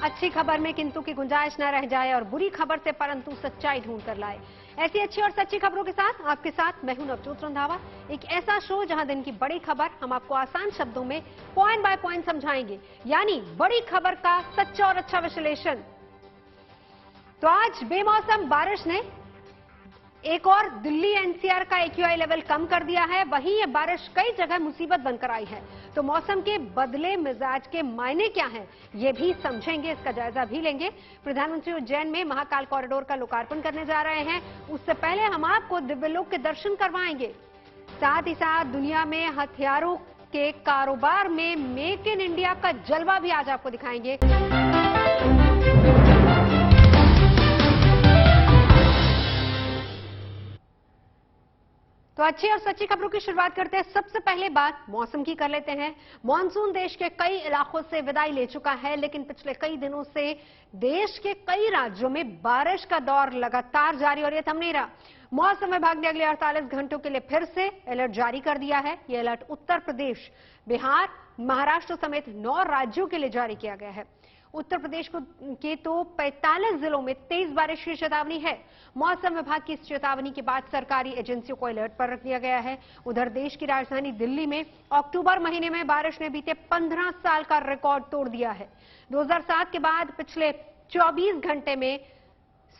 अच्छी खबर में किंतु की गुंजाइश न रह जाए और बुरी खबर से परंतु सच्चाई ढूंढ कर लाए। ऐसी अच्छी और सच्ची खबरों के साथ आपके साथ मैं हूं नवजोत रंधावा। एक ऐसा शो जहां दिन की बड़ी खबर हम आपको आसान शब्दों में पॉइंट बाय पॉइंट समझाएंगे, यानी बड़ी खबर का सच्चा और अच्छा विश्लेषण। तो आज बेमौसम बारिश ने एक और दिल्ली एनसीआर का एक्यूआई लेवल कम कर दिया है। वहीं ये बारिश कई जगह मुसीबत बनकर आई है। तो मौसम के बदले मिजाज के मायने क्या हैं, ये भी समझेंगे, इसका जायजा भी लेंगे। प्रधानमंत्री उज्जैन में महाकाल कॉरिडोर का लोकार्पण करने जा रहे हैं। उससे पहले हम आपको दिव्यलोक के दर्शन करवाएंगे। साथ ही साथ दुनिया में हथियारों के कारोबार में मेक इन इंडिया का जलवा भी आज आपको दिखाएंगे। तो अच्छी और सच्ची खबरों की शुरुआत करते हैं। सबसे पहले बात मौसम की कर लेते हैं। मॉनसून देश के कई इलाकों से विदाई ले चुका है, लेकिन पिछले कई दिनों से देश के कई राज्यों में बारिश का दौर लगातार जारी और ये थम नहीं रहा। मौसम विभाग ने अगले 48 घंटों के लिए फिर से अलर्ट जारी कर दिया है। यह अलर्ट उत्तर प्रदेश, बिहार, महाराष्ट्र समेत 9 राज्यों के लिए जारी किया गया है। उत्तर प्रदेश के तो 45 जिलों में तेज बारिश की चेतावनी है। मौसम विभाग की इस चेतावनी के बाद सरकारी एजेंसियों को अलर्ट पर रख दिया गया है। उधर देश की राजधानी दिल्ली में अक्टूबर महीने में बारिश ने बीते 15 साल का रिकॉर्ड तोड़ दिया है। 2007 के बाद पिछले 24 घंटे में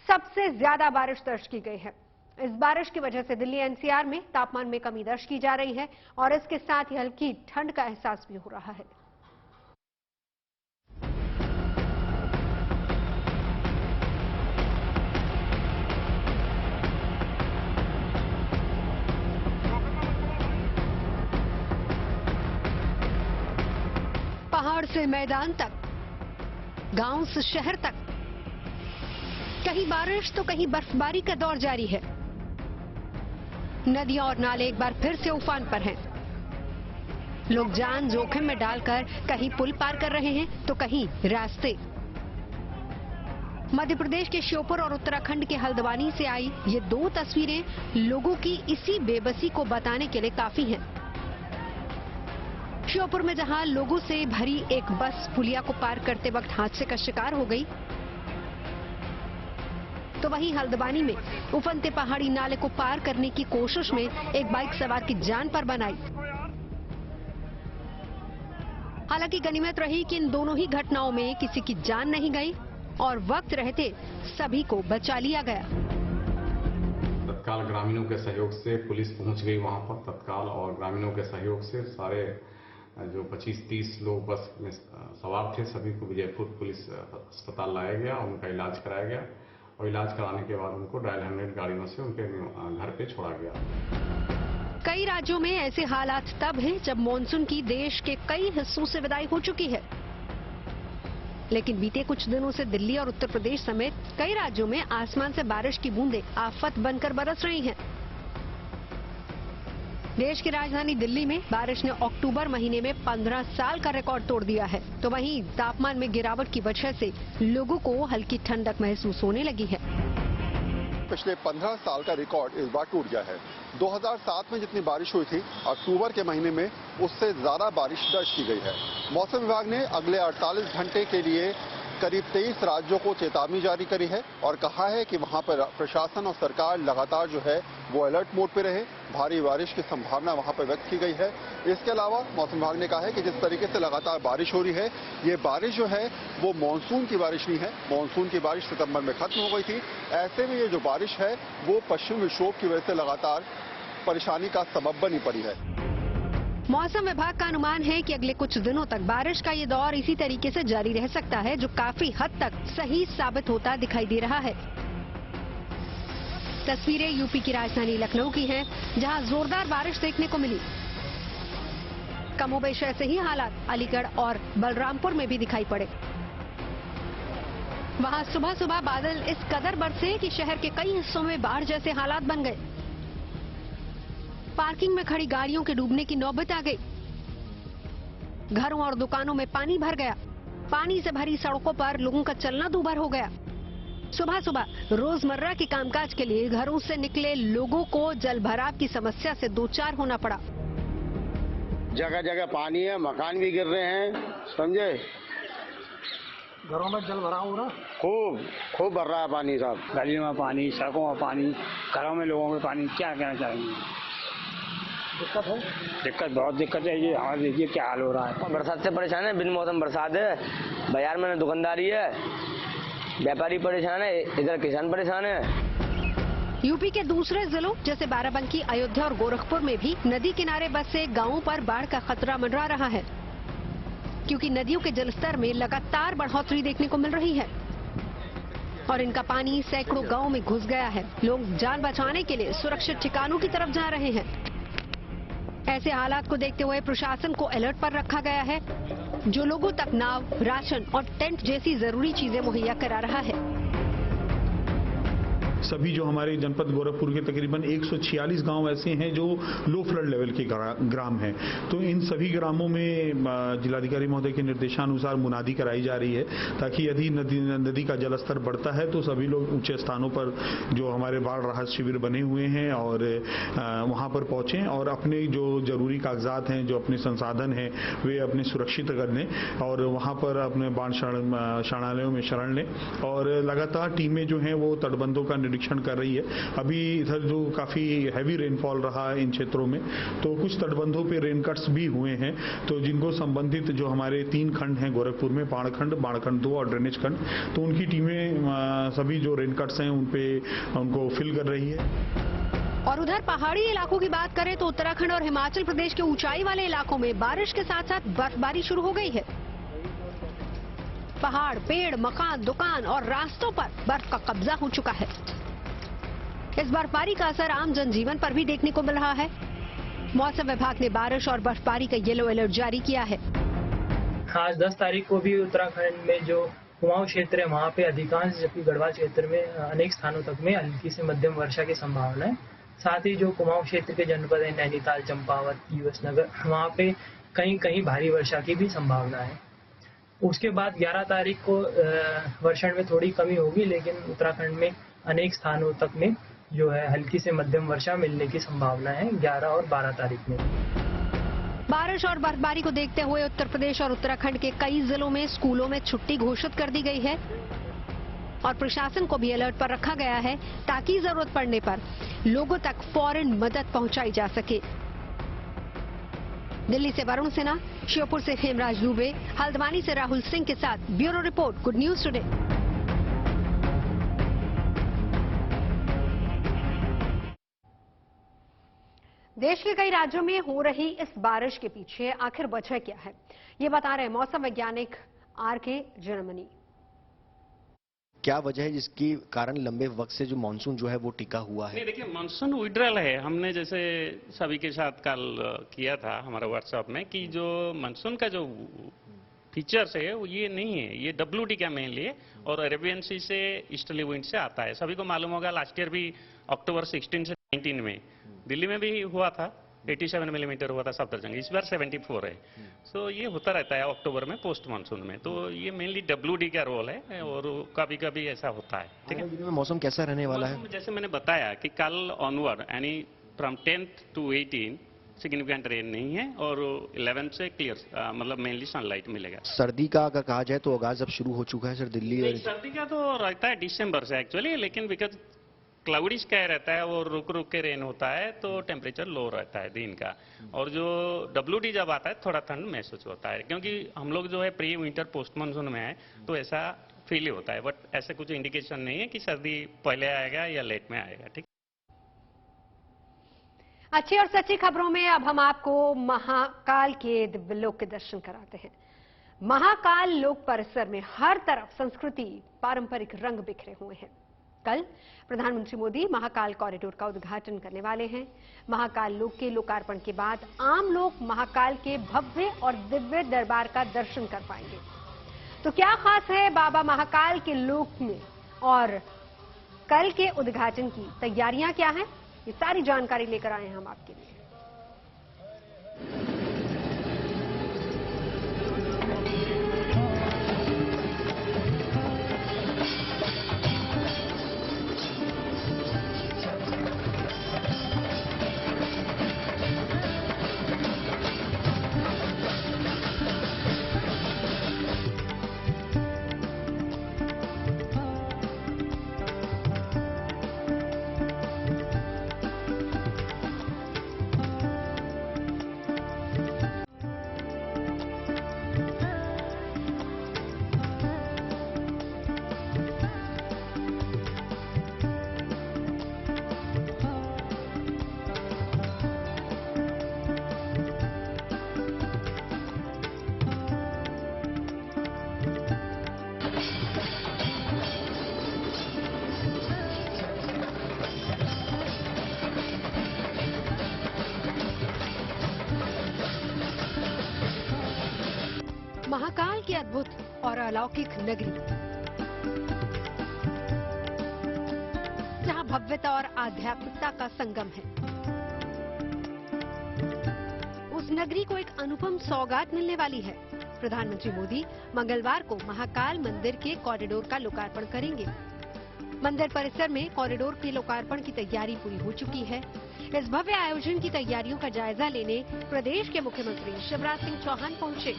सबसे ज्यादा बारिश दर्ज की गई है। इस बारिश की वजह से दिल्ली एनसीआर में तापमान में कमी दर्ज की जा रही है और इसके साथ ही हल्की ठंड का एहसास भी हो रहा है। पहाड़ से मैदान तक, गांव से शहर तक, कहीं बारिश तो कहीं बर्फबारी का दौर जारी है। नदियां और नाले एक बार फिर से उफान पर हैं। लोग जान जोखिम में डालकर कहीं पुल पार कर रहे हैं तो कहीं रास्ते। मध्य प्रदेश के श्योपुर और उत्तराखंड के हल्द्वानी से आई ये 2 तस्वीरें लोगों की इसी बेबसी को बताने के लिए काफी हैं। श्योपुर में जहां लोगों से भरी एक बस पुलिया को पार करते वक्त हादसे का शिकार हो गई, तो वहीं हल्द्वानी में उफनते पहाड़ी नाले को पार करने की कोशिश में एक बाइक सवार की जान पर बन आई। हालांकि गनीमत रही कि इन दोनों ही घटनाओं में किसी की जान नहीं गई और वक्त रहते सभी को बचा लिया गया। तत्काल ग्रामीणों के सहयोग से पुलिस पहुंच गई वहां पर तत्काल, और ग्रामीणों के सहयोग से सारे जो 25-30 लोग बस में सवार थे सभी को विजयपुर पुलिस अस्पताल लाया गया, उनका इलाज कराया गया और इलाज कराने के बाद उनको डायल 100 गाड़ियों से उनके घर पे छोड़ा गया। कई राज्यों में ऐसे हालात तब हैं जब मानसून की देश के कई हिस्सों से विदाई हो चुकी है, लेकिन बीते कुछ दिनों से दिल्ली और उत्तर प्रदेश समेत कई राज्यों में आसमान से बारिश की बूंदें आफत बनकर बरस रही हैं। देश की राजधानी दिल्ली में बारिश ने अक्टूबर महीने में 15 साल का रिकॉर्ड तोड़ दिया है, तो वहीं तापमान में गिरावट की वजह से लोगों को हल्की ठंडक महसूस होने लगी है। पिछले 15 साल का रिकॉर्ड इस बार टूट गया है। 2007 में जितनी बारिश हुई थी अक्टूबर के महीने में उससे ज्यादा बारिश दर्ज की गई है। मौसम विभाग ने अगले 48 घंटे के लिए करीब 23 राज्यों को चेतावनी जारी करी है और कहा है कि वहां पर प्रशासन और सरकार लगातार जो है वो अलर्ट मोड पे रहे। भारी बारिश की संभावना वहां पर व्यक्त की गई है। इसके अलावा मौसम विभाग ने कहा है कि जिस तरीके से लगातार बारिश हो रही है, ये बारिश जो है वो मानसून की बारिश नहीं है। मानसून की बारिश सितंबर में खत्म हो गई थी। ऐसे में ये जो बारिश है वो पश्चिमी विक्षोभ की वजह से लगातार परेशानी का सबब बनी पड़ी है। मौसम विभाग का अनुमान है कि अगले कुछ दिनों तक बारिश का ये दौर इसी तरीके से जारी रह सकता है, जो काफी हद तक सही साबित होता दिखाई दे रहा है। तस्वीरें यूपी की राजधानी लखनऊ की हैं, जहां जोरदार बारिश देखने को मिली। कमोबेश ऐसे ही हालात अलीगढ़ और बलरामपुर में भी दिखाई पड़े। वहां सुबह सुबह बादल इस कदर बरसे कि शहर के कई हिस्सों में बाढ़ जैसे हालात बन गए। पार्किंग में खड़ी गाड़ियों के डूबने की नौबत आ गई। घरों और दुकानों में पानी भर गया। पानी से भरी सड़कों पर लोगों का चलना दूभर हो गया। सुबह सुबह रोजमर्रा के कामकाज के लिए घरों से निकले लोगों को जल भराव की समस्या से दो चार होना पड़ा। जगह जगह पानी है, मकान भी गिर रहे हैं, समझे। घरों में जल भरा हो ना? खूब खूब भर रहा है पानी साहब, गलियों में पानी, सड़कों में पानी, घरों में लोगों में पानी। क्या कहना चाहेंगे? दिक्कत है? दिक्कत, बहुत दिक्कत है। ये हमारे देखिए क्या हाल हो रहा है। बरसात से परेशान है, बिन मौसम बरसात है, बाजार में दुकानदारी है, व्यापारी परेशान है, इधर किसान परेशान है। यूपी के दूसरे जिलों जैसे बाराबंकी, अयोध्या और गोरखपुर में भी नदी किनारे बसे गांवों पर बाढ़ का खतरा मंडरा रहा है, क्योंकि नदियों के जलस्तर में लगातार बढ़ोतरी देखने को मिल रही है और इनका पानी सैकड़ों गांवों में घुस गया है। लोग जान बचाने के लिए सुरक्षित ठिकानों की तरफ जा रहे हैं। ऐसे हालात को देखते हुए प्रशासन को अलर्ट पर रखा गया है, जो लोगों तक नाव, राशन और टेंट जैसी जरूरी चीजें मुहैया करा रहा है। सभी जो हमारे जनपद गोरखपुर के तकरीबन 146 गांव ऐसे हैं जो लो फ्लड लेवल के ग्राम हैं, तो इन सभी ग्रामों में जिलाधिकारी महोदय के निर्देशानुसार मुनादी कराई जा रही है, ताकि यदि नदी का जलस्तर बढ़ता है तो सभी लोग ऊंचे स्थानों पर जो हमारे बाढ़ राहत शिविर बने हुए हैं और वहां पर पहुंचें और अपने जो जरूरी कागजात हैं, जो अपने संसाधन हैं, वे अपने सुरक्षित कर लें और वहां पर अपने बाढ़ शरणालयों में शरण लें। और लगातार टीमें जो हैं वो तटबंधों का निरीक्षण कर रही है। अभी इधर जो काफी हैवी रेनफॉल रहा है इन क्षेत्रों में, तो कुछ तटबंधों पे रेन कट्स भी हुए हैं, तो जिनको संबंधित जो हमारे 3 खंड हैं गोरखपुर में, पाणखंड, बाणखंड 2 और ड्रेनेज खंड, तो उनकी टीमें सभी जो रेन कट्स हैं उन पे उनको फिल कर रही है। और उधर पहाड़ी इलाकों की बात करें तो उत्तराखंड और हिमाचल प्रदेश के ऊंचाई वाले इलाकों में बारिश के साथ साथ बर्फबारी शुरू हो गई है। पहाड़, पेड़, मकान, दुकान और रास्तों पर बर्फ का कब्जा हो चुका है। इस बर्फबारी का असर आम जनजीवन पर भी देखने को मिल रहा है। मौसम विभाग ने बारिश और बर्फबारी का येलो अलर्ट जारी किया है। आज 10 तारीख को भी उत्तराखंड में जो कुमाऊं क्षेत्र है वहाँ पे अधिकांश, जबकि गढ़वाल क्षेत्र में अनेक स्थानों तक में हल्की से मध्यम वर्षा की संभावना है। साथ ही जो कुमाऊं क्षेत्र के जनपद है नैनीताल, चंपावत, यूएस नगर, वहाँ पे कहीं कहीं भारी वर्षा की भी संभावना है। उसके बाद 11 तारीख को वर्षण में थोड़ी कमी होगी, लेकिन उत्तराखंड में अनेक स्थानों तक में जो है हल्की से मध्यम वर्षा मिलने की संभावना है 11 और 12 तारीख में। बारिश और बर्फबारी को देखते हुए उत्तर प्रदेश और उत्तराखंड के कई जिलों में स्कूलों में छुट्टी घोषित कर दी गई है और प्रशासन को भी अलर्ट पर रखा गया है, ताकि जरूरत पड़ने पर लोगों तक फौरन मदद पहुंचाई जा सके। दिल्ली से वरुण सिन्हा, श्योपुर से खेमराज दुबे, हल्द्वानी से राहुल सिंह के साथ bureau report, good news today. देश के कई राज्यों में हो रही इस बारिश के पीछे आखिर वजह क्या है, ये बता रहे हैं मौसम वैज्ञानिक आर.के. जनमनी। क्या वजह है जिसके कारण लंबे वक्त से जो मानसून जो है वो टिका हुआ है? नहीं, देखिए मानसून विड्रॉल है। हमने जैसे सभी के साथ कल किया था हमारा व्हाट्सएप में कि जो मानसून का जो फीचर्स है वो ये नहीं है, ये WD का मेनली है और अरेबियन सी से ईस्टर्ली विंड से आता है। सभी को मालूम होगा लास्ट ईयर भी अक्टूबर 16 से 19 में दिल्ली में भी हुआ था, 87 मिलीमीटर हुआ था सफदरजंग, इस बार 74 है। सो ये होता रहता है अक्टूबर में पोस्ट मानसून में, तो ये मेनली WD का रोल है और कभी कभी ऐसा होता है। ठीक है, मौसम कैसा रहने वाला है? जैसे मैंने बताया कि कल ऑनवर्ड यानी from 10th to 18 significant rain नहीं है और 11 से क्लियर मतलब मेनली सनलाइट मिलेगा। सर्दी का अगर कहा जाए तो आगाज अब शुरू हो चुका है सर दिल्ली? सर्दी का तो रहता है दिसंबर से एक्चुअली, लेकिन बिकॉज क्लाउडी स्काई रहता है और रुक रुक के रेन होता है तो टेम्परेचर लो रहता है दिन का, और जो WD जब आता है थोड़ा ठंड महसूस होता है, क्योंकि हम लोग जो है प्री विंटर पोस्ट मानसून में है तो ऐसा फील होता है, बट ऐसे कुछ इंडिकेशन नहीं है कि सर्दी पहले आएगा या लेट में आएगा। ठीक, अच्छी और सच्ची खबरों में अब हम आपको महाकाल के दिव्यलोक के दर्शन कराते हैं। महाकाल लोक परिसर में हर तरफ संस्कृति, पारंपरिक रंग बिखरे हुए हैं। कल प्रधानमंत्री मोदी महाकाल कॉरिडोर का उद्घाटन करने वाले हैं। महाकाल लोक के लोकार्पण के बाद आम लोग महाकाल के भव्य और दिव्य दरबार का दर्शन कर पाएंगे। तो क्या खास है बाबा महाकाल के लोक में और कल के उद्घाटन की तैयारियां क्या हैं, ये सारी जानकारी लेकर आए हैं हम आपके लिए। की अद्भुत और अलौकिक नगरी, जहां भव्यता और आध्यात्मिकता का संगम है। उस नगरी को एक अनुपम सौगात मिलने वाली है। प्रधानमंत्री मोदी मंगलवार को महाकाल मंदिर के कॉरिडोर का लोकार्पण करेंगे। मंदिर परिसर में कॉरिडोर के लोकार्पण की तैयारी पूरी हो चुकी है। इस भव्य आयोजन की तैयारियों का जायजा लेने प्रदेश के मुख्यमंत्री शिवराज सिंह चौहान पहुंचे।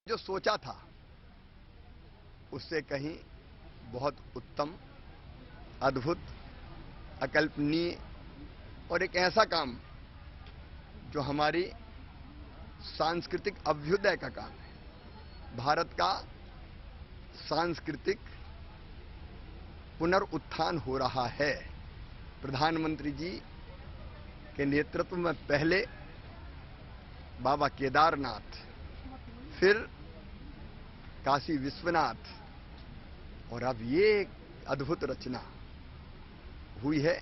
जो सोचा था उससे कहीं बहुत उत्तम, अद्भुत, अकल्पनीय और एक ऐसा काम जो हमारी सांस्कृतिक अभ्युदय का काम है। भारत का सांस्कृतिक पुनरुत्थान हो रहा है। प्रधानमंत्री जी के नेतृत्व में पहले बाबा केदारनाथ, फिर काशी विश्वनाथ और अब ये एक अद्भुत रचना हुई है।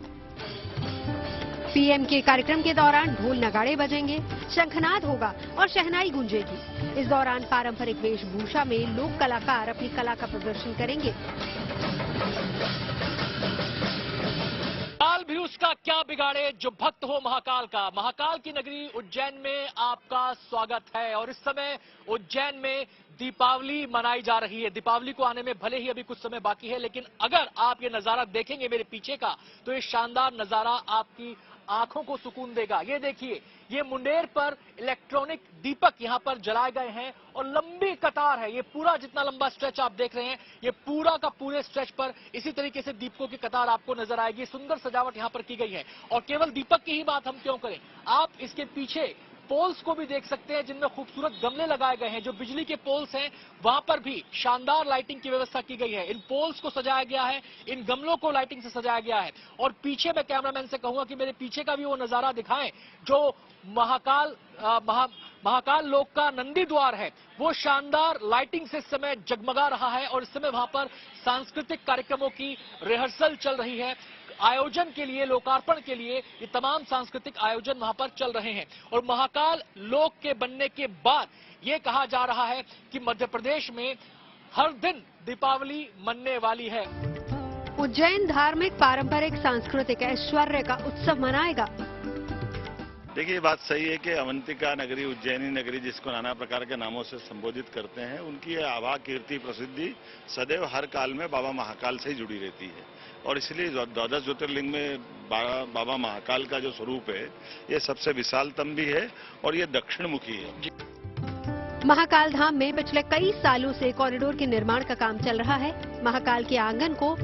पीएम के कार्यक्रम के दौरान ढोल नगाड़े बजेंगे, शंखनाद होगा और शहनाई गूंजेगी। इस दौरान पारंपरिक वेशभूषा में लोक कलाकार अपनी कला का प्रदर्शन करेंगे। काल भी उसका क्या बिगाड़े जो भक्त हो महाकाल का। महाकाल की नगरी उज्जैन में आपका स्वागत है और इस समय उज्जैन में दीपावली मनाई जा रही है। दीपावली को आने में भले ही अभी कुछ समय बाकी है, लेकिन अगर आप ये नजारा देखेंगे मेरे पीछे का, तो ये शानदार नजारा आपकी आंखों को सुकून देगा। ये देखिए, ये मुंडेर पर इलेक्ट्रॉनिक दीपक यहां पर जलाए गए हैं और लंबी कतार है। ये पूरा जितना लंबा स्ट्रेच आप देख रहे हैं, ये पूरा का पूरे स्ट्रेच पर इसी तरीके से दीपकों की कतार आपको नजर आएगी। सुंदर सजावट यहां पर की गई है। और केवल दीपक की ही बात हम क्यों करें, आप इसके पीछे पोल्स को भी देख सकते हैं जिनमें खूबसूरत गमले लगाए गए हैं। जो बिजली के पोल्स हैं वहां पर भी शानदार लाइटिंग की व्यवस्था की गई है। इन पोल्स को सजाया गया है, इन गमलों को लाइटिंग से सजाया गया है। और पीछे मैं कैमरामैन से कहूंगा कि मेरे पीछे का भी वो नजारा दिखाएं जो महाकाल लोक का नंदी द्वार है, वो शानदार लाइटिंग से इस समय जगमगा रहा है और इस समय वहां पर सांस्कृतिक कार्यक्रमों की रिहर्सल चल रही है। आयोजन के लिए, लोकार्पण के लिए ये तमाम सांस्कृतिक आयोजन वहां पर चल रहे हैं। और महाकाल लोक के बनने के बाद ये कहा जा रहा है कि मध्य प्रदेश में हर दिन दीपावली मनने वाली है। उज्जैन धार्मिक, पारंपरिक, सांस्कृतिक ऐश्वर्य का उत्सव मनाएगा। देखिए, ये बात सही है कि अवंतिका नगरी, उज्जैनी नगरी, जिसको नाना प्रकार के नामों से संबोधित करते हैं, उनकी आभा, कीर्ति, प्रसिद्धि सदैव हर काल में बाबा महाकाल से ही जुड़ी रहती है। और इसलिए 12 ज्योतिर्लिंग में बाबा महाकाल का जो स्वरूप है, ये सबसे विशालतम भी है और ये दक्षिणमुखी है। महाकाल धाम में पिछले कई सालों से कॉरिडोर के निर्माण का काम चल रहा है। महाकाल के आंगन को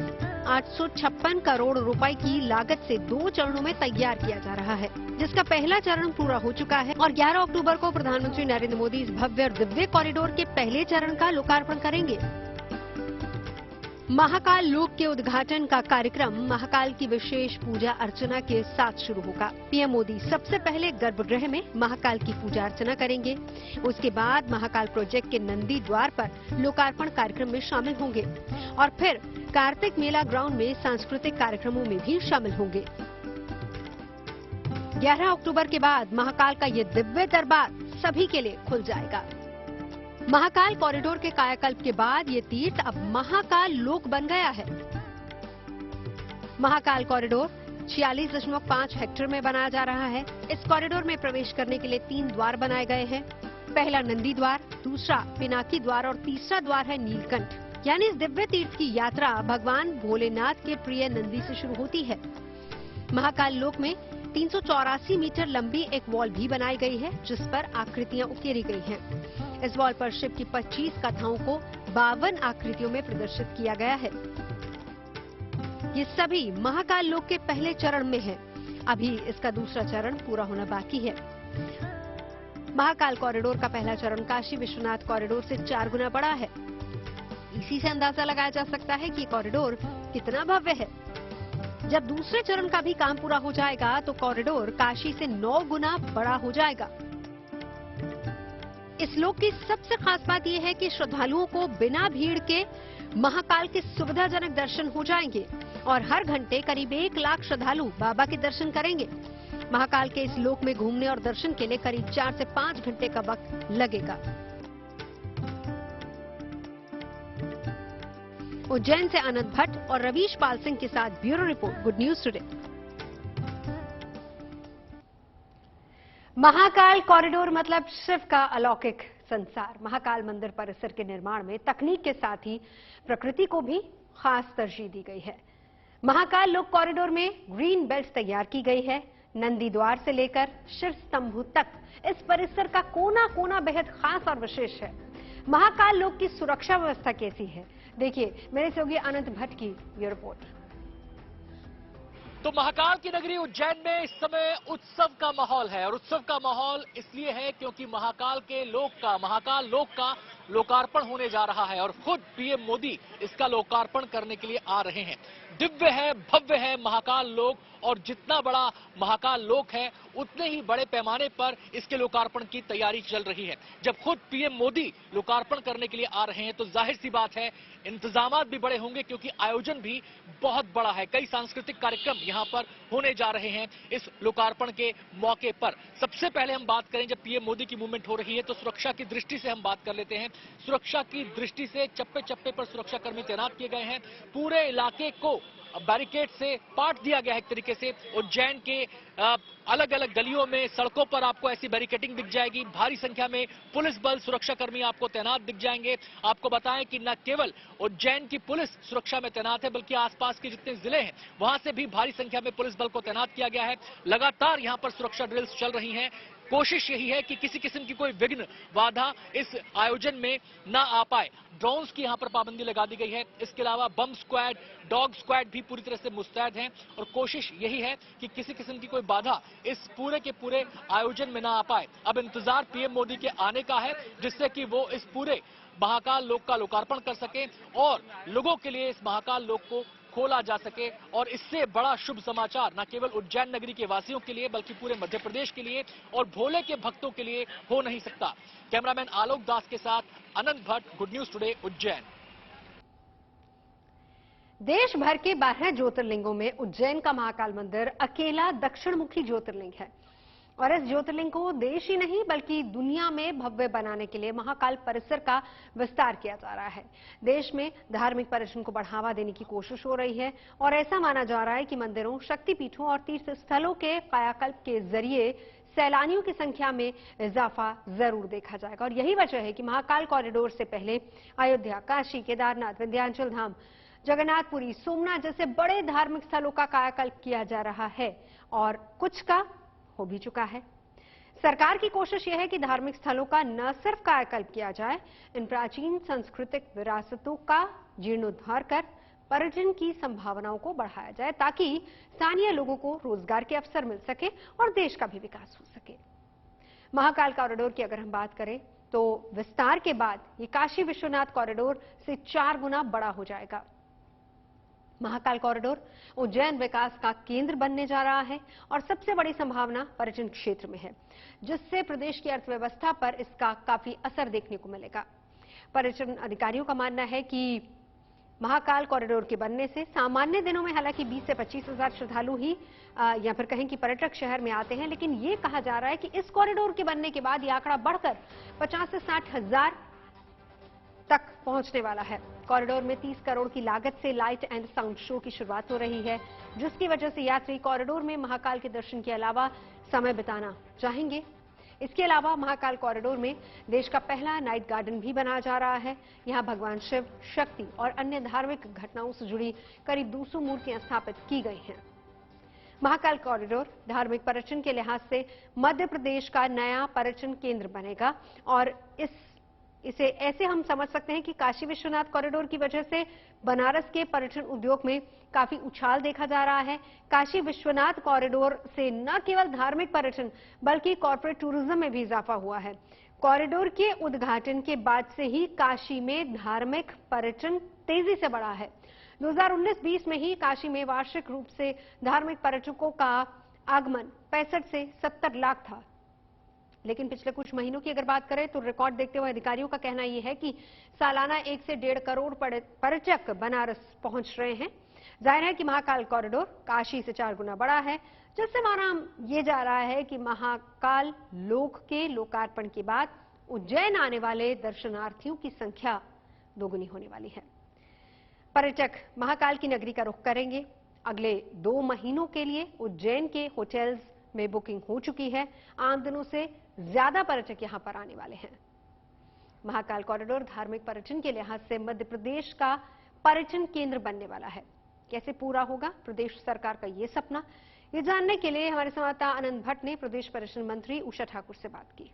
856 करोड़ रुपए की लागत से 2 चरणों में तैयार किया जा रहा है, जिसका पहला चरण पूरा हो चुका है और 11 अक्टूबर को प्रधानमंत्री नरेंद्र मोदी इस भव्य और दिव्य कॉरिडोर के पहले चरण का लोकार्पण करेंगे। महाकाल लोक के उद्घाटन का कार्यक्रम महाकाल की विशेष पूजा अर्चना के साथ शुरू होगा। पीएम मोदी सबसे पहले गर्भगृह में महाकाल की पूजा अर्चना करेंगे। उसके बाद महाकाल प्रोजेक्ट के नंदी द्वार पर लोकार्पण कार्यक्रम में शामिल होंगे और फिर कार्तिक मेला ग्राउंड में सांस्कृतिक कार्यक्रमों में भी शामिल होंगे। 11 अक्टूबर के बाद महाकाल का ये दिव्य दरबार सभी के लिए खुल जाएगा। महाकाल कॉरिडोर के कायाकल्प के बाद ये तीर्थ अब महाकाल लोक बन गया है। महाकाल कॉरिडोर 46.5 हेक्टेयर में बनाया जा रहा है। इस कॉरिडोर में प्रवेश करने के लिए 3 द्वार बनाए गए हैं। पहला नंदी द्वार, दूसरा पिनाकी द्वार और तीसरा द्वार है नीलकंठ। यानी इस दिव्य तीर्थ की यात्रा भगवान भोलेनाथ के प्रिय नंदी से शुरू होती है। महाकाल लोक में 384 मीटर लंबी एक वॉल भी बनाई गई है, जिस पर आकृतियां उकेरी गई हैं। इस वॉल पर शिव की 25 कथाओं को 52 आकृतियों में प्रदर्शित किया गया है। ये सभी महाकाल लोक के पहले चरण में है। अभी इसका दूसरा चरण पूरा होना बाकी है। महाकाल कॉरिडोर का पहला चरण काशी विश्वनाथ कॉरिडोर से 4 गुना बड़ा है। इसी से अंदाजा लगाया जा सकता है कि कॉरिडोर कितना भव्य है। जब दूसरे चरण का भी काम पूरा हो जाएगा तो कॉरिडोर काशी से 9 गुना बड़ा हो जाएगा। इस लोक की सबसे खास बात यह है कि श्रद्धालुओं को बिना भीड़ के महाकाल के सुविधाजनक दर्शन हो जाएंगे। और हर घंटे करीब 1 लाख श्रद्धालु बाबा के दर्शन करेंगे। महाकाल के इस लोक में घूमने और दर्शन के लिए करीब 4 से 5 घंटे का वक्त लगेगा। उज्जैन से आनंद भट्ट और रवीश पाल सिंह के साथ bureau report, good news today. Mahakal corridor मतलब शिव का अलौकिक संसार। महाकाल मंदिर परिसर के निर्माण में तकनीक के साथ ही प्रकृति को भी खास तरजीह दी गई है। महाकाल लोक कॉरिडोर में ग्रीन बेल्ट तैयार की गई है। नंदी द्वार से लेकर शिव स्तंभ तक इस परिसर का कोना कोना बेहद खास और विशेष है। महाकाल लोक की सुरक्षा व्यवस्था कैसी है, देखिए मेरे सहयोगी अनंत भट्ट की ये रिपोर्ट। तो महाकाल की नगरी उज्जैन में इस समय उत्सव का माहौल है, और उत्सव का माहौल इसलिए है क्योंकि महाकाल लोक का लोकार्पण होने जा रहा है और खुद पीएम मोदी इसका लोकार्पण करने के लिए आ रहे हैं। दिव्य है, भव्य है महाकाल लोक, और जितना बड़ा महाकाल लोक है उतने ही बड़े पैमाने पर इसके लोकार्पण की तैयारी चल रही है। जब खुद पीएम मोदी लोकार्पण करने के लिए आ रहे हैं तो जाहिर सी बात है इंतजामात भी बड़े होंगे, क्योंकि आयोजन भी बहुत बड़ा है। कई सांस्कृतिक कार्यक्रम यहां पर होने जा रहे हैं इस लोकार्पण के मौके पर। सबसे पहले हम बात करें, जब पीएम मोदी की मूवमेंट हो रही है तो सुरक्षा की दृष्टि से हम बात कर लेते हैं। सुरक्षा की दृष्टि से चप्पे चप्पे पर सुरक्षाकर्मी तैनात किए गए हैं। पूरे इलाके को बैरिकेड से पाट दिया गया है। एक तरीके से उज्जैन के अलग अलग गलियों में, सड़कों पर आपको ऐसी बैरिकेडिंग दिख जाएगी। भारी संख्या में पुलिस बल, सुरक्षाकर्मी आपको तैनात दिख जाएंगे। आपको बताएं कि न केवल उज्जैन की पुलिस सुरक्षा में तैनात है, बल्कि आसपास के जितने जिले हैं वहां से भी भारी संख्या में पुलिस बल को तैनात किया गया है। लगातार यहां पर सुरक्षा ड्रिल्स चल रही हैं। कोशिश यही है कि किसी किस्म की कोई विघ्न, बाधा इस आयोजन में ना आ पाए। ड्रोन्स की यहां पर पाबंदी लगा दी गई है। इसके अलावा बम स्क्वाड, डॉग स्क्वाड भी पूरी तरह से मुस्तैद हैं, और कोशिश यही है कि किसी किस्म की कोई बाधा इस पूरे के पूरे आयोजन में ना आ पाए। अब इंतजार पीएम मोदी के आने का है, जिससे कि वो इस पूरे महाकाल लोक का लोकार्पण कर सके और लोगों के लिए इस महाकाल लोक को खोला जा सके। और इससे बड़ा शुभ समाचार न केवल उज्जैन नगरी के वासियों के लिए बल्कि पूरे मध्य प्रदेश के लिए और भोले के भक्तों के लिए हो नहीं सकता। कैमरामैन आलोक दास के साथ Anant Bhatt, good news today, Ujjain. देश भर के 12 ज्योतिर्लिंगों में उज्जैन का महाकाल मंदिर अकेला दक्षिणमुखी ज्योतिर्लिंग है, और इस ज्योतिर्लिंग को देश ही नहीं बल्कि दुनिया में भव्य बनाने के लिए महाकाल परिसर का विस्तार किया जा रहा है। देश में धार्मिक पर्यटन को बढ़ावा देने की कोशिश हो रही है, और ऐसा माना जा रहा है कि मंदिरों, शक्तिपीठों और तीर्थ स्थलों के कायाकल्प के जरिए सैलानियों की संख्या में इजाफा जरूर देखा जाएगा। और यही वजह है कि महाकाल कॉरिडोर से पहले अयोध्या, काशी, केदारनाथ, विंध्याचल धाम, जगन्नाथपुरी, सोमनाथ जैसे बड़े धार्मिक स्थलों का कायाकल्प किया जा रहा है, और कुछ का हो भी चुका है। सरकार की कोशिश यह है कि धार्मिक स्थलों का न सिर्फ कायाकल्प किया जाए, इन प्राचीन सांस्कृतिक विरासतों का जीर्णोद्धार कर पर्यटन की संभावनाओं को बढ़ाया जाए, ताकि स्थानीय लोगों को रोजगार के अवसर मिल सके और देश का भी विकास हो सके। महाकाल कॉरिडोर की अगर हम बात करें तो विस्तार के बाद ये काशी विश्वनाथ कॉरिडोर से 4 गुना बड़ा हो जाएगा। महाकाल कॉरिडोर उज्जैन विकास का केंद्र बनने जा रहा है, और सबसे बड़ी संभावना पर्यटन क्षेत्र में है, जिससे प्रदेश की अर्थव्यवस्था पर इसका काफी असर देखने को मिलेगा। पर्यटन अधिकारियों का मानना है कि महाकाल कॉरिडोर के बनने से सामान्य दिनों में हालांकि 20 से 25 हजार श्रद्धालु ही या फिर कहें कि पर्यटक शहर में आते हैं, लेकिन ये कहा जा रहा है कि इस कॉरिडोर के बनने के बाद ये आंकड़ा बढ़कर 50 से 60 हजार तक पहुंचने वाला है। कॉरिडोर में 30 करोड़ की लागत से लाइट एंड साउंड शो की शुरुआत हो रही है, जिसकी वजह से यात्री कॉरिडोर में महाकाल के दर्शन के अलावा समय बिताना चाहेंगे। इसके अलावा महाकाल कॉरिडोर में देश का पहला नाइट गार्डन भी बनाया जा रहा है। यहां भगवान शिव, शक्ति और अन्य धार्मिक घटनाओं से जुड़ी करीब 200 मूर्तियां स्थापित की गई हैं। महाकाल कॉरिडोर धार्मिक पर्यटन के लिहाज से मध्य प्रदेश का नया पर्यटन केंद्र बनेगा, और इसे ऐसे हम समझ सकते हैं कि काशी विश्वनाथ कॉरिडोर की वजह से बनारस के पर्यटन उद्योग में काफी उछाल देखा जा रहा है। काशी विश्वनाथ कॉरिडोर से न केवल धार्मिक पर्यटन बल्कि कॉर्पोरेट टूरिज्म में भी इजाफा हुआ है। कॉरिडोर के उद्घाटन के बाद से ही काशी में धार्मिक पर्यटन तेजी से बढ़ा है। 2019-20 में ही काशी में वार्षिक रूप से धार्मिक पर्यटकों का आगमन 65 से 70 लाख था, लेकिन पिछले कुछ महीनों की अगर बात करें तो रिकॉर्ड देखते हुए अधिकारियों का कहना यह है कि सालाना 1 से 1.5 करोड़ पर्यटक बनारस पहुंच रहे हैं। जाहिर है कि महाकाल कॉरिडोर काशी से 4 गुना बड़ा है, जिससे माना ये जा रहा है कि महाकाल लोक के लोकार्पण के बाद उज्जैन आने वाले दर्शनार्थियों की संख्या दोगुनी होने वाली है। पर्यटक महाकाल की नगरी का रुख करेंगे। अगले 2 महीनों के लिए उज्जैन के होटल्स में बुकिंग हो चुकी है। आम दिनों से ज्यादा पर्यटक यहां पर आने वाले हैं। महाकाल कॉरिडोर धार्मिक पर्यटन के लिहाज से मध्य प्रदेश का पर्यटन केंद्र बनने वाला है। कैसे पूरा होगा प्रदेश सरकार का ये सपना, ये जानने के लिए हमारे संवाददाता आनंद भट्ट ने प्रदेश पर्यटन मंत्री उषा ठाकुर से बात की।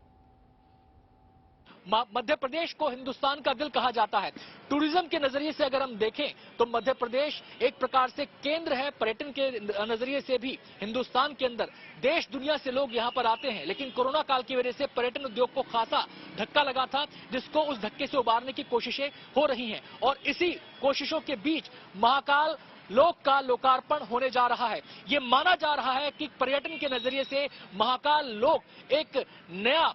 मध्य प्रदेश को हिंदुस्तान का दिल कहा जाता है। टूरिज्म के नजरिए से अगर हम देखें तो मध्य प्रदेश एक प्रकार से केंद्र है। पर्यटन के नजरिए से भी हिंदुस्तान के अंदर देश दुनिया से लोग यहां पर आते हैं, लेकिन कोरोना काल की वजह से पर्यटन उद्योग को खासा धक्का लगा था, जिसको उस धक्के से उबारने की कोशिशें हो रही हैं। और इसी कोशिशों के बीच महाकाल लोक का लोकार्पण होने जा रहा है। ये माना जा रहा है कि पर्यटन के नजरिए से महाकाल लोक एक नया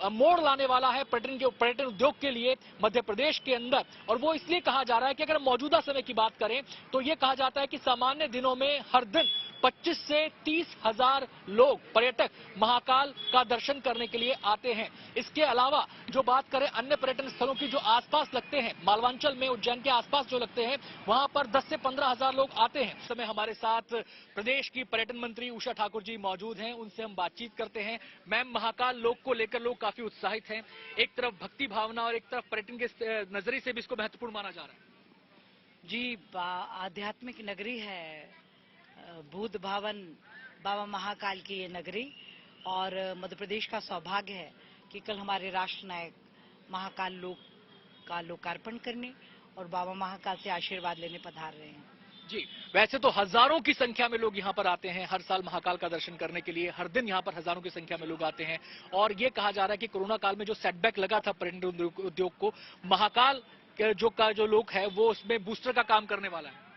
मोड़ लाने वाला है पर्यटन उद्योग के लिए मध्य प्रदेश के अंदर। और वो इसलिए कहा जा रहा है कि अगर मौजूदा समय की बात करें तो ये कहा जाता है कि सामान्य दिनों में हर दिन 25 से 30 हजार लोग पर्यटक महाकाल का दर्शन करने के लिए आते हैं। इसके अलावा जो बात करें अन्य पर्यटन स्थलों की जो आसपास लगते हैं, मालवांचल में उज्जैन के आसपास जो लगते हैं, वहां पर 10 से 15 हजार लोग आते हैं। इस समय हमारे साथ प्रदेश की पर्यटन मंत्री उषा ठाकुर जी मौजूद हैं, उनसे हम बातचीत करते हैं। मैम, महाकाल लोक को लेकर लोग काफी उत्साहित हैं। एक तरफ भक्ति भावना और एक तरफ पर्यटन के नजरिए से भी इसको महत्वपूर्ण माना जा रहा है। जी, आध्यात्मिक नगरी है, भूत भावन बाबा महाकाल की ये नगरी, और मध्य प्रदेश का सौभाग्य है कि कल हमारे राष्ट्र नायक महाकाल लोक का लोकार्पण करने और बाबा महाकाल से आशीर्वाद लेने पधार रहे हैं। जी, वैसे तो हजारों की संख्या में लोग यहाँ पर आते हैं हर साल महाकाल का दर्शन करने के लिए। हर दिन यहाँ पर हजारों की संख्या में लोग आते हैं और ये कहा जा रहा है कि कोरोना काल में जो सेटबैक लगा था पर्यटन उद्योग को, महाकाल जो लोक है वो उसमें बूस्टर का काम करने वाला है।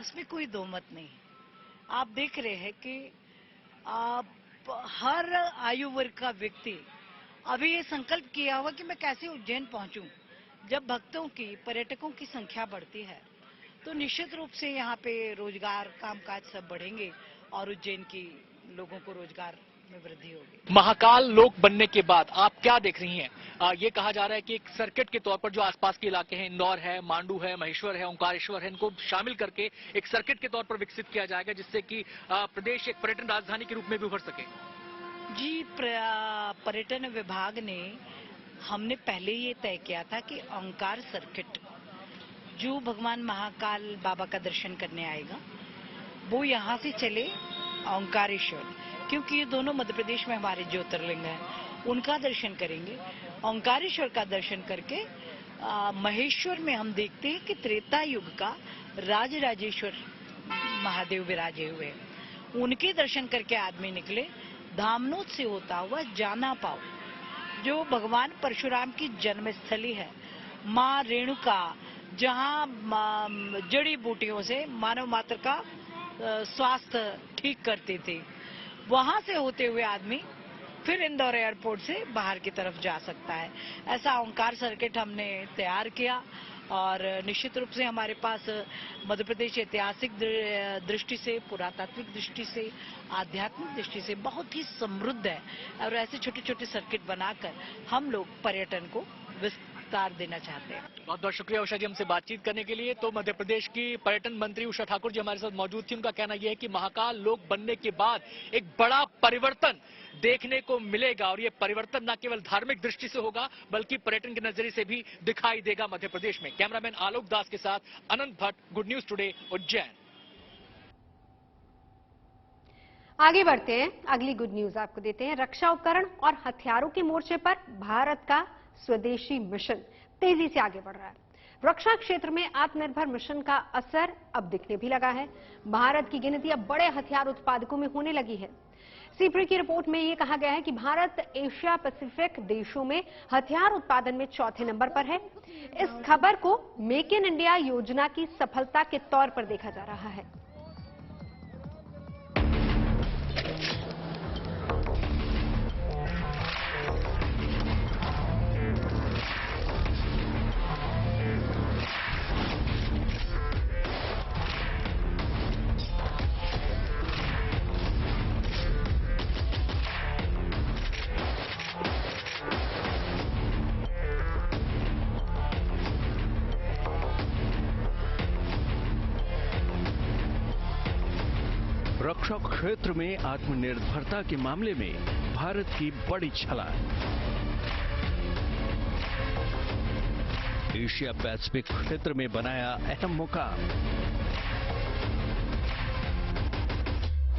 इसमें कोई दो मत नहीं। आप देख रहे हैं कि हर आयु वर्ग का व्यक्ति अभी ये संकल्प किया हुआ कि मैं कैसे उज्जैन पहुंचूं। जब भक्तों की, पर्यटकों की संख्या बढ़ती है तो निश्चित रूप से यहाँ पे रोजगार, कामकाज सब बढ़ेंगे और उज्जैन की लोगों को रोजगार में वृद्धि होगी। महाकाल लोक बनने के बाद आप क्या देख रही हैं? ये कहा जा रहा है कि एक सर्किट के तौर पर जो आसपास के इलाके हैं, इंदौर है, मांडू है, महेश्वर है, ओंकारेश्वर है, इनको शामिल करके एक सर्किट के तौर पर विकसित किया जाएगा, जिससे कि प्रदेश एक पर्यटन राजधानी के रूप में भी उभर सके। जी, पर्यटन विभाग ने, हमने पहले ये तय किया था कि ओंकार सर्किट, जो भगवान महाकाल बाबा का दर्शन करने आएगा वो यहाँ से चले ओंकारेश्वर, क्योंकि ये दोनों मध्य प्रदेश में हमारे ज्योतिर्लिंग हैं, उनका दर्शन करेंगे। ओंकारेश्वर का दर्शन करके महेश्वर में हम देखते हैं कि त्रेता युग का राजराजेश्वर महादेव विराजे हुए, उनके दर्शन करके आदमी निकले। धामनोद से होता हुआ जाना पाओ, जो भगवान परशुराम की जन्मस्थली है, माँ रेणुका, जहाँ जड़ी बूटियों से मानव मात्र का स्वास्थ्य ठीक करते थे, वहां से होते हुए आदमी फिर इंदौर एयरपोर्ट से बाहर की तरफ जा सकता है। ऐसा ओंकार सर्किट हमने तैयार किया और निश्चित रूप से हमारे पास मध्य प्रदेश ऐतिहासिक दृष्टि से, पुरातात्विक दृष्टि से, आध्यात्मिक दृष्टि से बहुत ही समृद्ध है और ऐसे छोटे छोटे सर्किट बनाकर हम लोग पर्यटन को विस्तार देना चाहते हैं। बहुत बहुत शुक्रिया उषा जी हमसे बातचीत करने के लिए। तो मध्य प्रदेश की पर्यटन मंत्री उषा ठाकुर जी हमारे साथ मौजूद थी। उनका कहना यह है कि महाकाल लोक बनने के बाद एक बड़ा परिवर्तन देखने को मिलेगा और ये परिवर्तन न केवल धार्मिक दृष्टि से होगा बल्कि पर्यटन के नजरिए से भी दिखाई देगा मध्य प्रदेश में। कैमरामैन आलोक दास के साथ Anant Bhatt, good news today, Ujjain. आगे बढ़ते हैं, अगली गुड न्यूज आपको देते हैं। रक्षा उपकरण और हथियारों के मोर्चे पर भारत का स्वदेशी मिशन तेजी से आगे बढ़ रहा है। रक्षा क्षेत्र में आत्मनिर्भर मिशन का असर अब दिखने भी लगा है। भारत की गिनती अब बड़े हथियार उत्पादकों में होने लगी है। सीप्री की रिपोर्ट में यह कहा गया है कि भारत एशिया पैसिफिक देशों में हथियार उत्पादन में चौथे नंबर पर है। इस खबर को मेक इन इंडिया योजना की सफलता के तौर पर देखा जा रहा है। रक्षा क्षेत्र में आत्मनिर्भरता के मामले में भारत की बड़ी छलांग। एशिया पैसिफिक क्षेत्र में बनाया अहम मुकाम।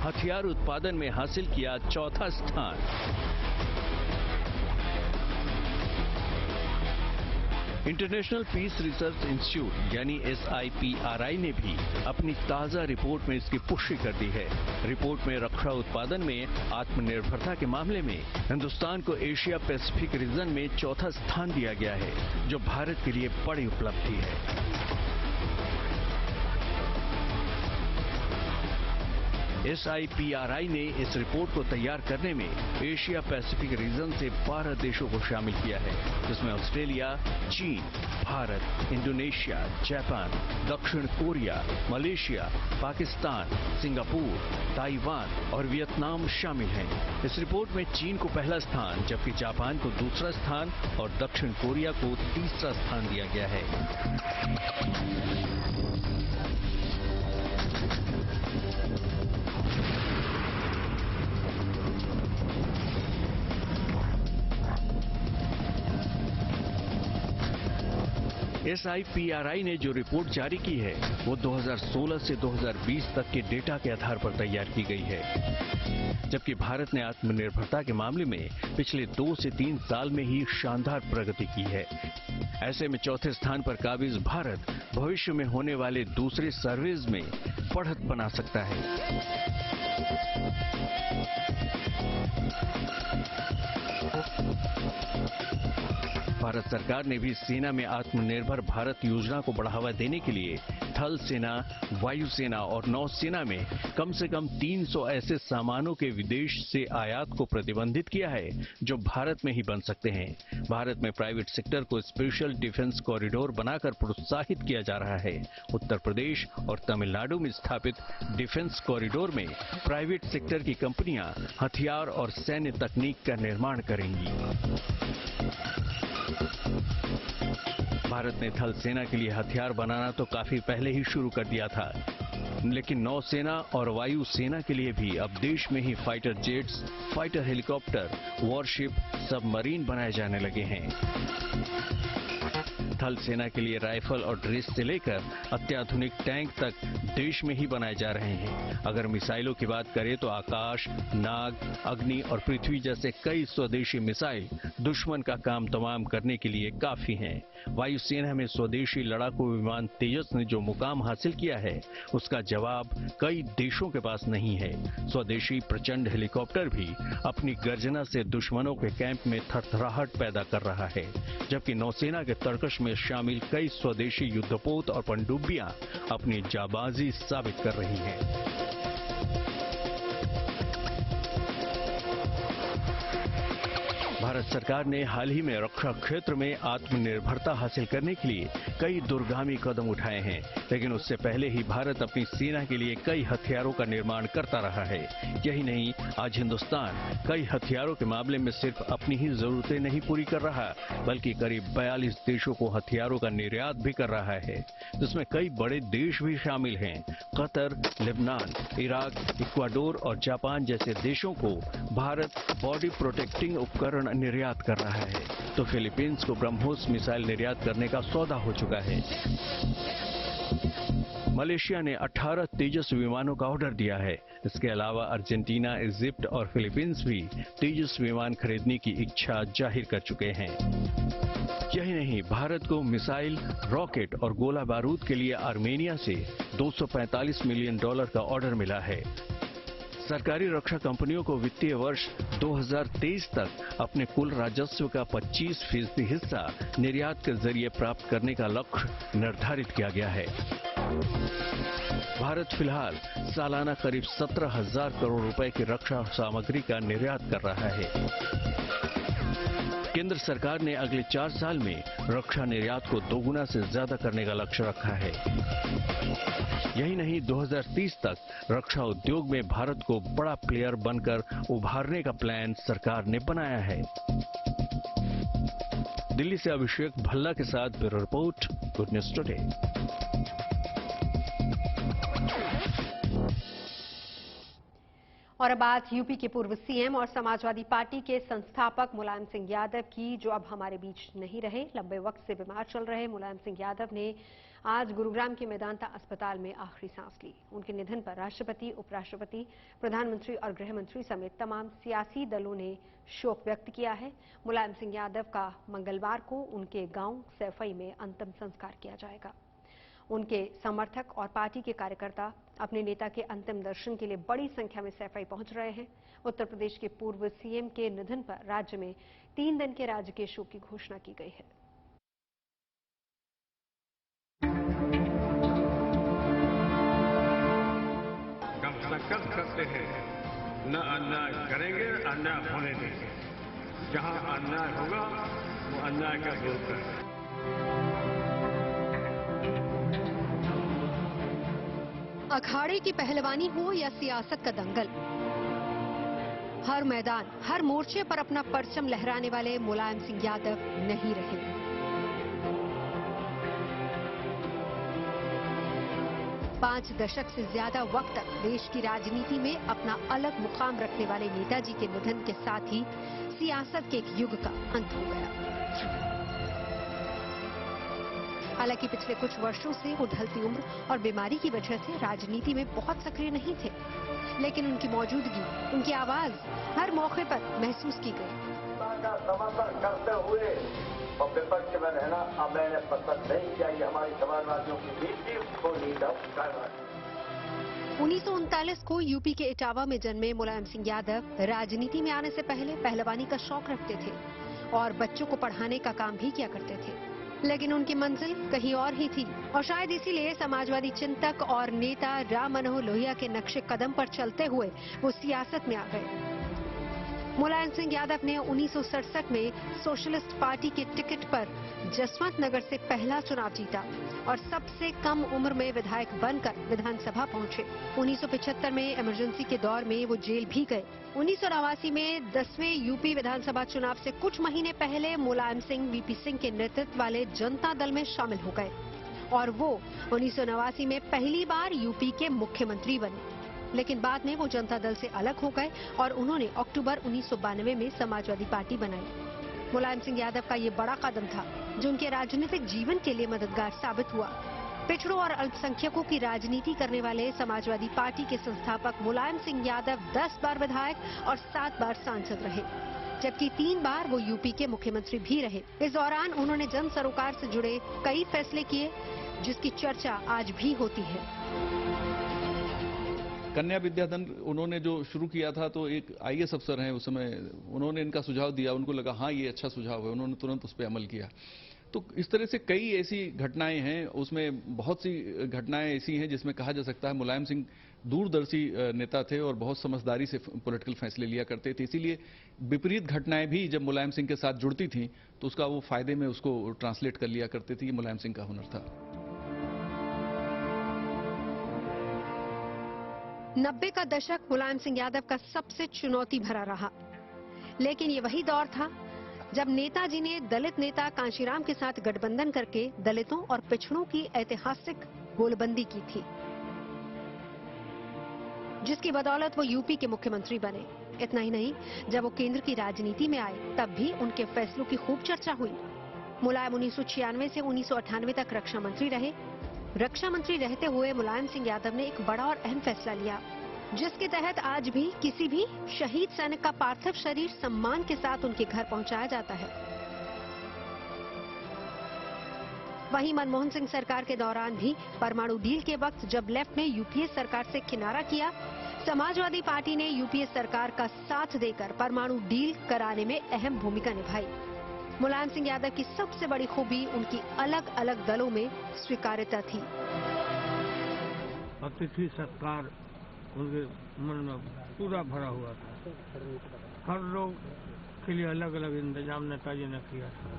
हथियार उत्पादन में हासिल किया चौथा स्थान। इंटरनेशनल पीस रिसर्च इंस्टीट्यूट यानी SIPRI ने भी अपनी ताजा रिपोर्ट में इसकी पुष्टि कर दी है। रिपोर्ट में रक्षा उत्पादन में आत्मनिर्भरता के मामले में हिंदुस्तान को एशिया पैसिफिक रीजन में चौथा स्थान दिया गया है, जो भारत के लिए बड़ी उपलब्धि है। SIPRI ने इस रिपोर्ट को तैयार करने में एशिया पैसिफिक रीजन से 12 देशों को शामिल किया है, जिसमें ऑस्ट्रेलिया, चीन, भारत, इंडोनेशिया, जापान, दक्षिण Korea, Malaysia, Pakistan, Singapore, Taiwan और वियतनाम शामिल हैं। इस रिपोर्ट में चीन को पहला स्थान, जबकि जापान को दूसरा स्थान और दक्षिण कोरिया को तीसरा स्थान दिया गया है। SIPRI ने जो रिपोर्ट जारी की है वो 2016 से 2020 तक के डेटा के आधार पर तैयार की गई है, जबकि भारत ने आत्मनिर्भरता के मामले में पिछले 2 से 3 साल में ही शानदार प्रगति की है। ऐसे में चौथे स्थान पर काबिज भारत भविष्य में होने वाले दूसरे सर्वेज में बढ़त बना सकता है। भारत सरकार ने भी सेना में आत्मनिर्भर भारत योजना को बढ़ावा देने के लिए थल सेना, वायुसेना और नौसेना में कम से कम 300 ऐसे सामानों के विदेश से आयात को प्रतिबंधित किया है जो भारत में ही बन सकते हैं। भारत में प्राइवेट सेक्टर को स्पेशल डिफेंस कॉरिडोर बनाकर प्रोत्साहित किया जा रहा है। उत्तर प्रदेश और तमिलनाडु में स्थापित डिफेंस कॉरिडोर में प्राइवेट सेक्टर की कंपनियां हथियार और सैन्य तकनीक का निर्माण करेंगी। भारत ने थल सेना के लिए हथियार बनाना तो काफी पहले ही शुरू कर दिया था, लेकिन नौसेना और वायु सेना के लिए भी अब देश में ही fighter jets, fighter helicopter, warship, submarine बनाए जाने लगे हैं। थल सेना के लिए राइफल और ड्रेस से लेकर अत्याधुनिक टैंक तक देश में ही बनाए जा रहे हैं। अगर मिसाइलों की बात करें तो आकाश, नाग, अग्नि और पृथ्वी जैसे कई स्वदेशी मिसाइल दुश्मन का काम तमाम करने के लिए काफी हैं। वायुसेना में स्वदेशी लड़ाकू विमान तेजस ने जो मुकाम हासिल किया है, उसका जवाब कई देशों के पास नहीं है। स्वदेशी प्रचंड हेलीकॉप्टर भी अपनी गर्जना से दुश्मनों के कैंप में थरथराहट पैदा कर रहा है, जबकि नौसेना के तर्कश में शामिल कई स्वदेशी युद्धपोत और पनडुब्बियां अपनी जाबाजी साबित कर रही हैं। भारत सरकार ने हाल ही में रक्षा क्षेत्र में आत्मनिर्भरता हासिल करने के लिए कई दूरगामी कदम उठाए हैं, लेकिन उससे पहले ही भारत अपनी सेना के लिए कई हथियारों का निर्माण करता रहा है। यही नहीं, आज हिंदुस्तान कई हथियारों के मामले में सिर्फ अपनी ही जरूरतें नहीं पूरी कर रहा, बल्कि करीब 42 देशों को हथियारों का निर्यात भी कर रहा है, जिसमें कई बड़े देश भी शामिल हैं। कतर, लेबनान, इराक, इक्वाडोर और जापान जैसे देशों को भारत बॉडी प्रोटेक्टिंग उपकरण निर्यात कर रहा है, तो फिलीपींस को ब्रह्मोस मिसाइल निर्यात करने का सौदा हो चुका है। मलेशिया ने 18 तेजस विमानों का ऑर्डर दिया है। इसके अलावा अर्जेंटीना, इजिप्ट और फिलीपींस भी तेजस विमान खरीदने की इच्छा जाहिर कर चुके हैं। यही नहीं, भारत को मिसाइल, रॉकेट और गोला बारूद के लिए आर्मेनिया से $245 मिलियन का ऑर्डर मिला है। सरकारी रक्षा कंपनियों को वित्तीय वर्ष 2023 तक अपने कुल राजस्व का 25% हिस्सा निर्यात के जरिए प्राप्त करने का लक्ष्य निर्धारित किया गया है। भारत फिलहाल सालाना करीब 17,000 करोड़ रुपए की रक्षा सामग्री का निर्यात कर रहा है। केंद्र सरकार ने अगले 4 साल में रक्षा निर्यात को 2 गुना से ज्यादा करने का लक्ष्य रखा है। यही नहीं, 2030 तक रक्षा उद्योग में भारत को बड़ा प्लेयर बनकर उभारने का प्लान सरकार ने बनाया है। दिल्ली से अभिषेक भल्ला के साथ bureau report, good news today. और अब बात यूपी के पूर्व सीएम और समाजवादी पार्टी के संस्थापक मुलायम सिंह यादव की, जो अब हमारे बीच नहीं रहे। लंबे वक्त से बीमार चल रहे मुलायम सिंह यादव ने आज गुरुग्राम के मेदांता अस्पताल में आखिरी सांस ली। उनके निधन पर राष्ट्रपति, उपराष्ट्रपति, प्रधानमंत्री और गृह मंत्री समेत तमाम सियासी दलों ने शोक व्यक्त किया है। मुलायम सिंह यादव का मंगलवार को उनके गांव सैफई में अंतिम संस्कार किया जाएगा। उनके समर्थक और पार्टी के कार्यकर्ता अपने नेता के अंतिम दर्शन के लिए बड़ी संख्या में सैफई पहुंच रहे हैं। उत्तर प्रदेश के पूर्व सीएम के निधन पर राज्य में 3 दिन के राजकीय शोक की घोषणा की गई है। जब संकल्प करते हैं न अन्याय करेंगे, अन्याय होने देंगे। जहां अन्याय होगा वो अन्याय का विरोध करेंगे। अखाड़े की पहलवानी हो या सियासत का दंगल, हर मैदान, हर मोर्चे पर अपना परचम लहराने वाले मुलायम सिंह यादव नहीं रहे। पांच दशक से ज्यादा वक्त तक देश की राजनीति में अपना अलग मुकाम रखने वाले नेताजी के निधन के साथ ही सियासत के एक युग का अंत हो गया। हालांकि पिछले कुछ वर्षों से वो ढलती उम्र और बीमारी की वजह से राजनीति में बहुत सक्रिय नहीं थे, लेकिन उनकी मौजूदगी, उनकी आवाज हर मौके पर महसूस की गई। समर्थन करते हुए और विपक्ष में रहना अब मैंने पसंद नहीं किया। ये हमारी समाजवादियों की नीति को नीता कर रहा है। 1939 को यूपी के इटावा में जन्मे मुलायम सिंह यादव राजनीति में आने से पहले पहलवानी का शौक रखते थे और बच्चों को पढ़ाने का काम भी किया करते थे, लेकिन उनकी मंजिल कहीं और ही थी और शायद इसीलिए समाजवादी चिंतक और नेता राम मनोहर लोहिया के नक्शे कदम पर चलते हुए वो सियासत में आ गए। मुलायम सिंह यादव ने 1967 में सोशलिस्ट पार्टी के टिकट पर जसवंत नगर से पहला चुनाव जीता और सबसे कम उम्र में विधायक बनकर विधानसभा पहुंचे। 1975 में इमरजेंसी के दौर में वो जेल भी गए। 1989 में 10वें यूपी विधानसभा चुनाव से कुछ महीने पहले मुलायम सिंह वीपी सिंह के नेतृत्व वाले जनता दल में शामिल हो गए और वो 1989 में पहली बार यूपी के मुख्यमंत्री बने। लेकिन बाद में वो जनता दल से अलग हो गए और उन्होंने अक्टूबर 1992 में समाजवादी पार्टी बनाई। मुलायम सिंह यादव का ये बड़ा कदम था जो उनके राजनीतिक जीवन के लिए मददगार साबित हुआ। पिछड़ों और अल्पसंख्यकों की राजनीति करने वाले समाजवादी पार्टी के संस्थापक मुलायम सिंह यादव 10 बार विधायक और 7 बार सांसद रहे, जबकि 3 बार वो यूपी के मुख्यमंत्री भी रहे। इस दौरान उन्होंने जन सरोकार से जुड़े कई फैसले किए जिसकी चर्चा आज भी होती है। कन्या विद्याधन उन्होंने जो शुरू किया था, तो एक आईएएस अफसर हैं उस समय, उन्होंने इनका सुझाव दिया, उनको लगा हाँ ये अच्छा सुझाव है, उन्होंने तुरंत उस पर अमल किया। तो इस तरह से कई ऐसी घटनाएं हैं, उसमें बहुत सी घटनाएं ऐसी हैं जिसमें कहा जा सकता है मुलायम सिंह दूरदर्शी नेता थे और बहुत समझदारी से पॉलिटिकल फैसले लिया करते थे। इसीलिए विपरीत घटनाएं भी जब मुलायम सिंह के साथ जुड़ती थीं तो उसका वो फायदे में उसको ट्रांसलेट कर लिया करते थे। ये मुलायम सिंह का हुनर था। 90 का दशक मुलायम सिंह यादव का सबसे चुनौती भरा रहा, लेकिन ये वही दौर था जब नेताजी ने दलित नेता कांशीराम के साथ गठबंधन करके दलितों और पिछड़ों की ऐतिहासिक गोलबंदी की थी, जिसकी बदौलत वो यूपी के मुख्यमंत्री बने। इतना ही नहीं, जब वो केंद्र की राजनीति में आए तब भी उनके फैसलों की खूब चर्चा हुई। मुलायम 1996 से 1998 तक रक्षा मंत्री रहे। रक्षा मंत्री रहते हुए मुलायम सिंह यादव ने एक बड़ा और अहम फैसला लिया, जिसके तहत आज भी किसी भी शहीद सैनिक का पार्थिव शरीर सम्मान के साथ उनके घर पहुंचाया जाता है। वहीं मनमोहन सिंह सरकार के दौरान भी परमाणु डील के वक्त जब लेफ्ट ने यूपीए सरकार से किनारा किया, समाजवादी पार्टी ने यूपीए सरकार का साथ देकर परमाणु डील कराने में अहम भूमिका निभाई। मुलायम सिंह यादव की सबसे बड़ी खूबी उनकी अलग अलग दलों में स्वीकार्यता थी। अतिथि सत्कार उनके मन में पूरा भरा हुआ था। हर लोग के लिए अलग अलग इंतजाम नेताजी ने किया था।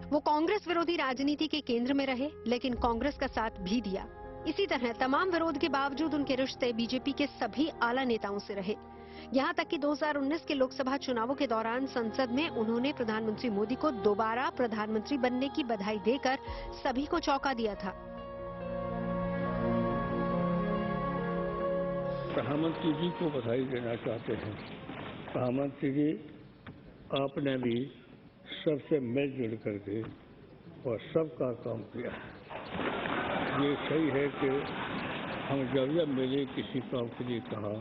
वो कांग्रेस विरोधी राजनीति के केंद्र में रहे, लेकिन कांग्रेस का साथ भी दिया। इसी तरह तमाम विरोध के बावजूद उनके रिश्ते बीजेपी के सभी आला नेताओं से रहे। यहाँ तक कि 2019 के लोकसभा चुनावों के दौरान संसद में उन्होंने प्रधानमंत्री मोदी को दोबारा प्रधानमंत्री बनने की बधाई देकर सभी को चौंका दिया था। प्रधानमंत्री जी को बधाई देना चाहते हैं। प्रधानमंत्री जी, आपने भी सबसे मिलजुल करके और सबका काम किया। ये सही है कि हम जब मिले किसी काम के लिए कहा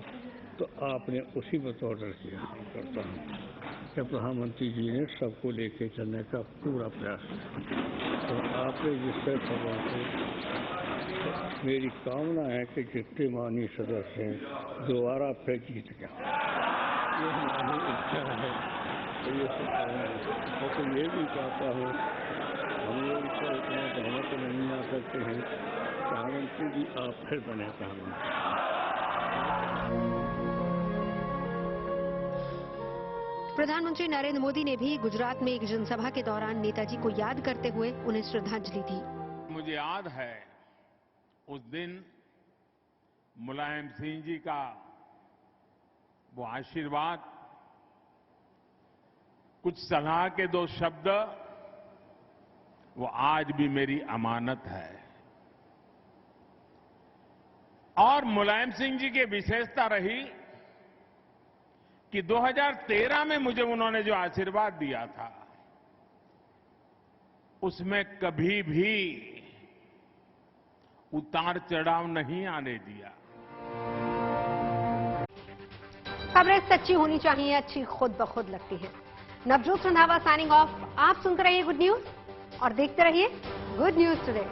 तो आपने उसी पर ऑर्डर किया करता हूँ कि प्रधानमंत्री जी ने सबको लेके चलने का पूरा प्रयास किया। तो आपने जिस तरह भगवान को मेरी कामना है कि जितने माननीय सदस्य हैं दोबारा फिर जीत गया। ये हमारी इच्छा है। तो ये और तो ये भी चाहता हूँ, हम ये इच्छा इतना बहुमत नहीं आ सकते हैं। प्रधानमंत्री जी आप फिर बने प्रधानमंत्री। प्रधानमंत्री नरेंद्र मोदी ने भी गुजरात में एक जनसभा के दौरान नेताजी को याद करते हुए उन्हें श्रद्धांजलि दी। मुझे याद है उस दिन मुलायम सिंह जी का वो आशीर्वाद, कुछ सलाह के 2 शब्द, वो आज भी मेरी अमानत है। और मुलायम सिंह जी की विशेषता रही कि 2013 में मुझे उन्होंने जो आशीर्वाद दिया था उसमें कभी भी उतार चढ़ाव नहीं आने दिया। खबरें सच्ची होनी चाहिए, अच्छी खुद ब खुद लगती है। Navjot Randhawa signing off. आप सुनते रहिए गुड न्यूज और देखते रहिए गुड न्यूज टुडे।